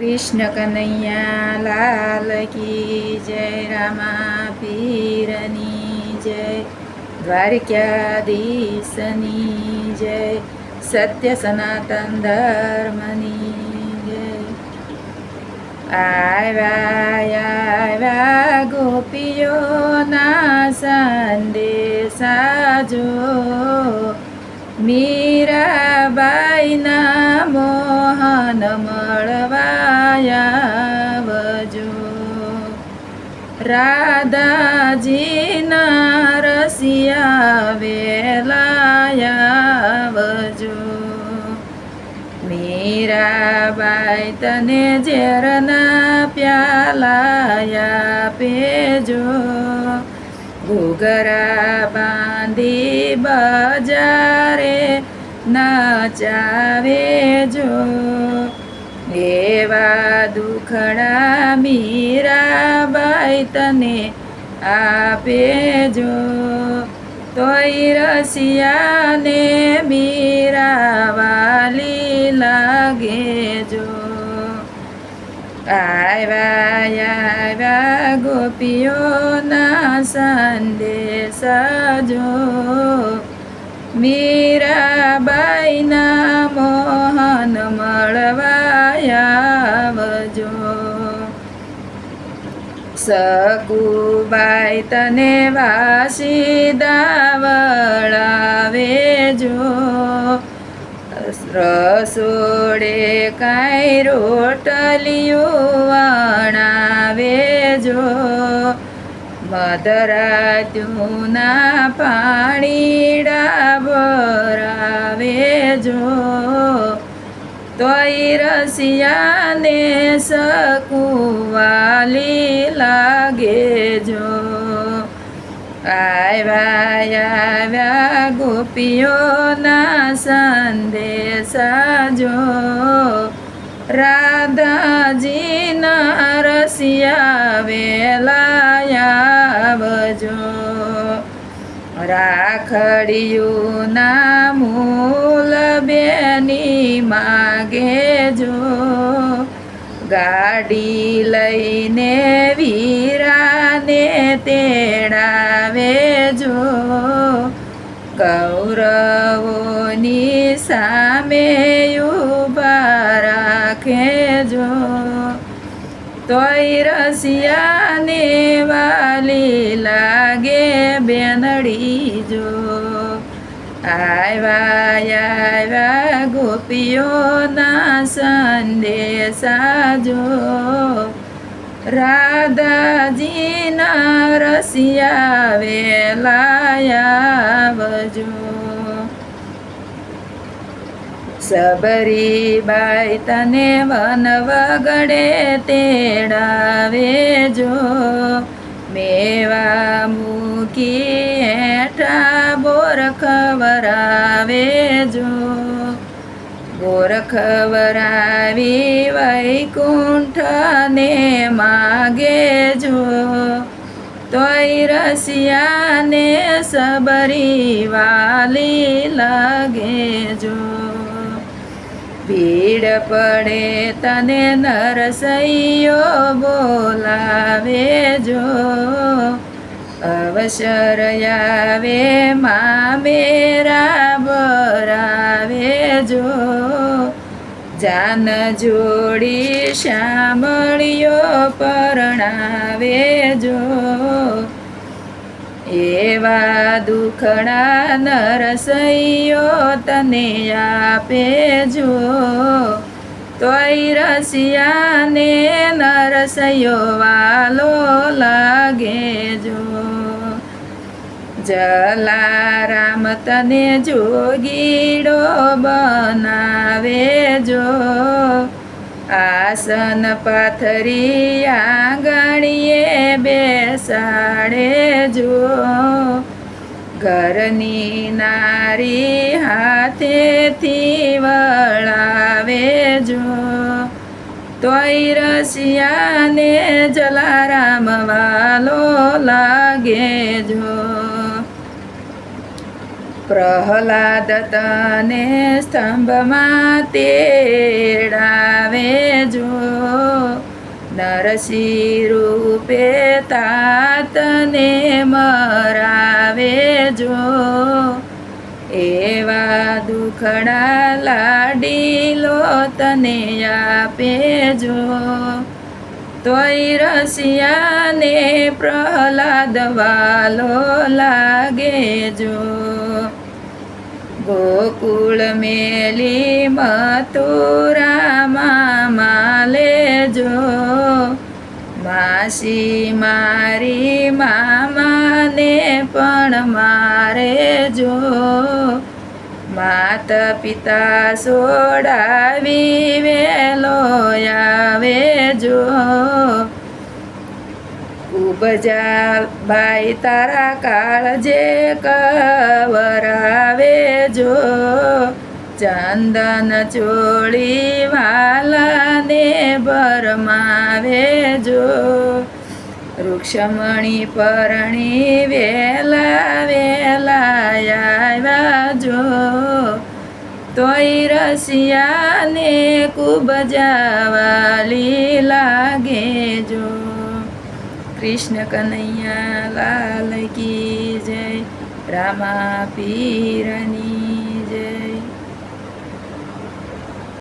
कृष्ण कन्हैया लाल की जय। रामा पीरनी जय। द्वारिकाधीशनी जय। सत्य सनातन धर्मनी जय। આવ્યા ગોપીઓના સંદેશા જો, મીરાબાઈના મોહન મળવાયાવજો. રાધાજીના રસિયા વેલાયાવજો. મીરાબાઈ તને ઝેરના પ્યાલાયા પેજો. ઘૂઘરા બાંધી બજારે નાચાવેજો. એવા દુખડા મીરાબાઈ તને આપેજો. તોય રસિયાને મીરાવાલી લાગેજો. આવ્યા ગોપીઓના સંદેશા જો, મીરાબાઈના મોહન મળવાયાવજો. સકુબાઈ તને વાસીદા વળાવેજો. રસોડે કાંઈ રોટલીઓ વણાવેજો. મધરાત્યુના પાણીડા ભરાવેજો. તોય રસિયાને સકુવાલી લાગેજો. આવ્યા ગોપીઓના સંદેશા જો, રાધાજીના રસિયા વેલાયાવજો. રાખડીયુંના મૂલ બેની માગેજો. ગાડી લઈને વીરાને તેડાવેજો. કૌરવોની સામે ઊભા રાખેજો. તોય રસિયાને વાલી લાગે બેનડી જો. આવ્યા ગોપીઓના સંદેશા જો, રાધાજીના રસિયા વેલાયાવજો. સબરીબાઈ તને વન વગડે તેડાવેજો. મેવા મૂકી હેઠા બોર ખવરાવેજો. બોર ખવરાવી વૈકુંઠને માગેજો. તોય રસિયાને સબરી વાલી લાગેજો. ભીડ પડે તને નરસૈયો બોલાવેજો. અવસર આવે મા મેરા ભરાવેજો. જાન જોડી શામળિયો પરણાવેજો. એવા દુખડા નરસૈયો તને આપેજો. તોય રસિયાને નરસૈયો વાલો લાગેજો. જલારામ તને જોગીડો બનાવેજો. આસન પાથરી આંગણીએ બેસાડેજો. ઘરની નારી હાથેથી વળાવેજો. તોય રસિયાને જલારામ વાલો લાગેજો. પ્રહલાદ તને સ્તંભમાં તેડાવેજો. નરસિંહ રૂપે તાતને મરાવે જો, એવા દુખડા લાડીલો તને આપે જો. તોય રસિયાને પ્રહલાદ વાલો લાગે જો. ગોકુળ મેલી મથુરામાં માલે જો, માસી મારી મામાને પણ મારે જો. માત પિતા સોડાવી વેલો આવે જો. કુબજા ભાઈ તારા કાળજે કવરાવે જો, ચંદન ચોળી વાલાને ભરમાવે જો. વૃક્ષમણી પરણી વેલા વેલા આવ્યા જો, તોય રસિયાને કુબજાવાલી લાગે જો. કૃષ્ણ કનૈયા લાલ કી જય, રામા પીરની